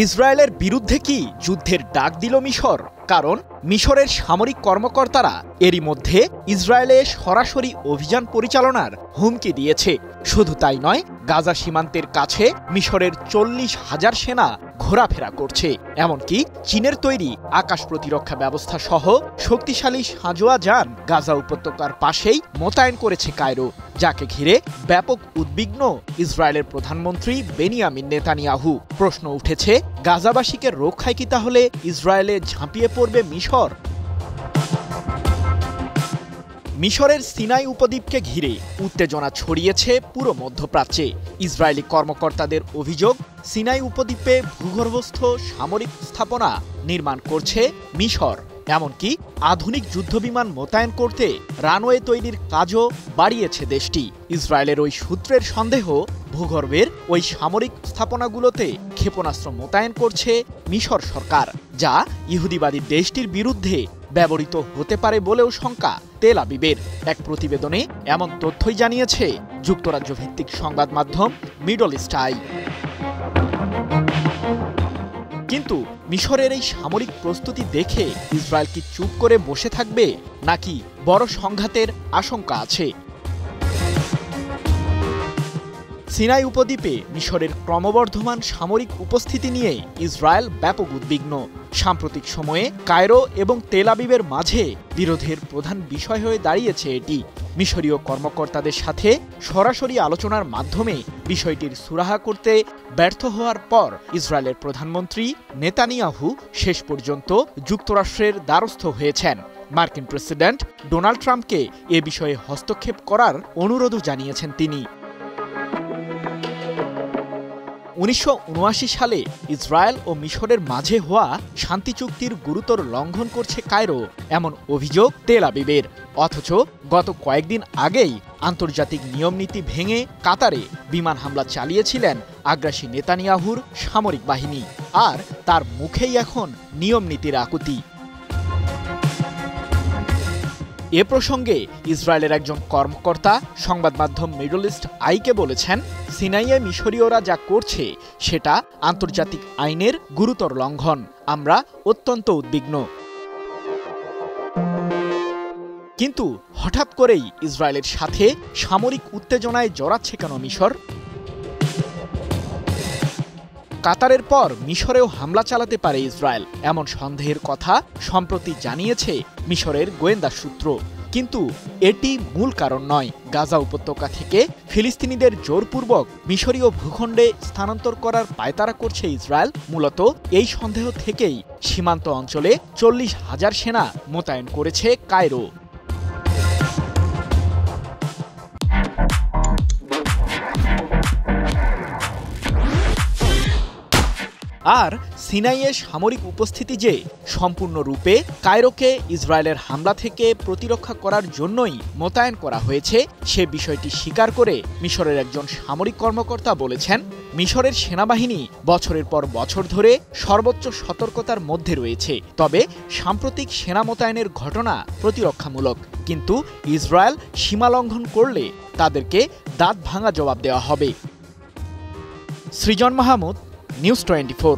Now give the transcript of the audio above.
ইসরায়েলের বিরুদ্ধে কি যুদ্ধের ডাক দিল মিশর? কারণ মিশরের সামরিক কর্মকর্তারা এরই মধ্যে ইসরায়েলে সরাসরি অভিযান পরিচালনার হুমকি দিয়েছে। শুধু তাই নয়, গাজা সীমান্তের কাছে মিশরের 40,000 সেনা ঘোরাফেরা করছে। এমনকি চীনের তৈরি আকাশ প্রতিরক্ষা ব্যবস্থা সহ শক্তিশালী সাঁজোয়া যান গাজা উপত্যকার পাশেই মোতায়েন করেছে কায়রো, যাকে ঘিরে ব্যাপক উদ্বিগ্ন ইসরায়েলের প্রধানমন্ত্রী বেনিয়ামিন নেতানিয়াহু। প্রশ্ন উঠেছে, গাজাবাসীকে রক্ষায় কি তাহলে ইসরায়েলে ঝাঁপিয়ে পড়বে মিশর? মিশরের সিনাই উপদ্বীপকে ঘিরে উত্তেজনা ছড়িয়েছে পুরো মধ্যপ্রাচ্যে। ইসরায়েলি কর্মকর্তাদের অভিযোগ, সিনাই উপদ্বীপে ভূগর্ভস্থ সামরিক স্থাপনা নির্মাণ করছে মিশর। এমনকি আধুনিক যুদ্ধবিমান মোতায়েন করতে রানওয়ে তৈরির কাজও বাড়িয়েছে দেশটি। ইসরায়েলের ওই সূত্রের সন্দেহ, ভূগর্ভের ওই সামরিক স্থাপনাগুলোতে ক্ষেপণাস্ত্র মোতায়েন করছে মিশর সরকার, যা ইহুদিবাদী দেশটির বিরুদ্ধে ব্যবহৃত হতে পারে বলেও শঙ্কা তেল আবিবের। এক প্রতিবেদনে এমন তথ্যই জানিয়েছে যুক্তরাজ্য ভিত্তিক সংবাদ মাধ্যম মিডল ইস্ট আই। কিন্তু মিশরের এই সামরিক প্রস্তুতি দেখে ইসরায়েল কি চুপ করে বসে থাকবে, নাকি বড় সংঘাতের আশঙ্কা আছে? সিনাই উপদ্বীপে মিশরের ক্রমবর্ধমান সামরিক উপস্থিতি নিয়ে ইসরায়েল ব্যাপক উদ্বিগ্ন। সাম্প্রতিক সময়ে কায়রো এবং তেল আবিবের মাঝে বিরোধের প্রধান বিষয় হয়ে দাঁড়িয়েছে এটি। মিশরীয় কর্মকর্তাদের সাথে সরাসরি আলোচনার মাধ্যমে বিষয়টির সুরাহা করতে ব্যর্থ হওয়ার পর ইসরায়েলের প্রধানমন্ত্রী নেতানিয়াহু শেষ পর্যন্ত যুক্তরাষ্ট্রের দ্বারস্থ হয়েছেন। মার্কিন প্রেসিডেন্ট ডোনাল্ড ট্রাম্পকে এ বিষয়ে হস্তক্ষেপ করার অনুরোধও জানিয়েছেন তিনি। 1979 সালে ইসরায়েল ও মিশরের মাঝে হওয়া শান্তি চুক্তির গুরুতর লঙ্ঘন করছে কায়রো, এমন অভিযোগ তেল আবিবের। অথচ গত কয়েকদিন আগেই আন্তর্জাতিক নিয়মনীতি ভেঙে কাতারে বিমান হামলা চালিয়েছিলেন আগ্রাসী নেতানিয়াহুর সামরিক বাহিনী, আর তার মুখেই এখন নিয়মনীতির আকুতি। এ প্রসঙ্গে ইসরায়েলের একজন কর্মকর্তা সংবাদ মাধ্যম মিডল ইস্ট আইকে বলেছেন, সিনাইয়ে মিশরীয়রা যা করছে সেটা আন্তর্জাতিক আইনের গুরুতর লঙ্ঘন। আমরা অত্যন্ত উদ্বিগ্ন। কিন্তু হঠাৎ করেই ইসরায়েলের সাথে সামরিক উত্তেজনায় জড়াচ্ছে কেন মিশর? কাতারের পর মিশরেও হামলা চালাতে পারে ইসরায়েল, এমন সন্দেহের কথা সম্প্রতি জানিয়েছে মিশরের গোয়েন্দা সূত্র। কিন্তু এটি মূল কারণ নয়। গাজা উপত্যকা থেকে ফিলিস্তিনিদের জোরপূর্বক মিশরীয় ভূখণ্ডে স্থানান্তর করার পায়তারা করছে ইসরায়েল। মূলত এই সন্দেহ থেকেই সীমান্ত অঞ্চলে 40,000 সেনা মোতায়েন করেছে কায়রো। আর সিনাইয়ে সামরিক উপস্থিতি যে সম্পূর্ণরূপে কায়রোকে ইসরায়েলের হামলা থেকে প্রতিরক্ষা করার জন্যই মোতায়েন করা হয়েছে, সে বিষয়টি স্বীকার করে মিশরের একজন সামরিক কর্মকর্তা বলেছেন, মিশরের সেনাবাহিনী বছরের পর বছর ধরে সর্বোচ্চ সতর্কতার মধ্যে রয়েছে। তবে সাম্প্রতিক সেনা মোতায়েনের ঘটনা প্রতিরক্ষামূলক, কিন্তু ইসরায়েল সীমা লঙ্ঘন করলে তাদেরকে দাঁত ভাঙা জবাব দেওয়া হবে। সৃজন মাহমুদ, নিউজ 24।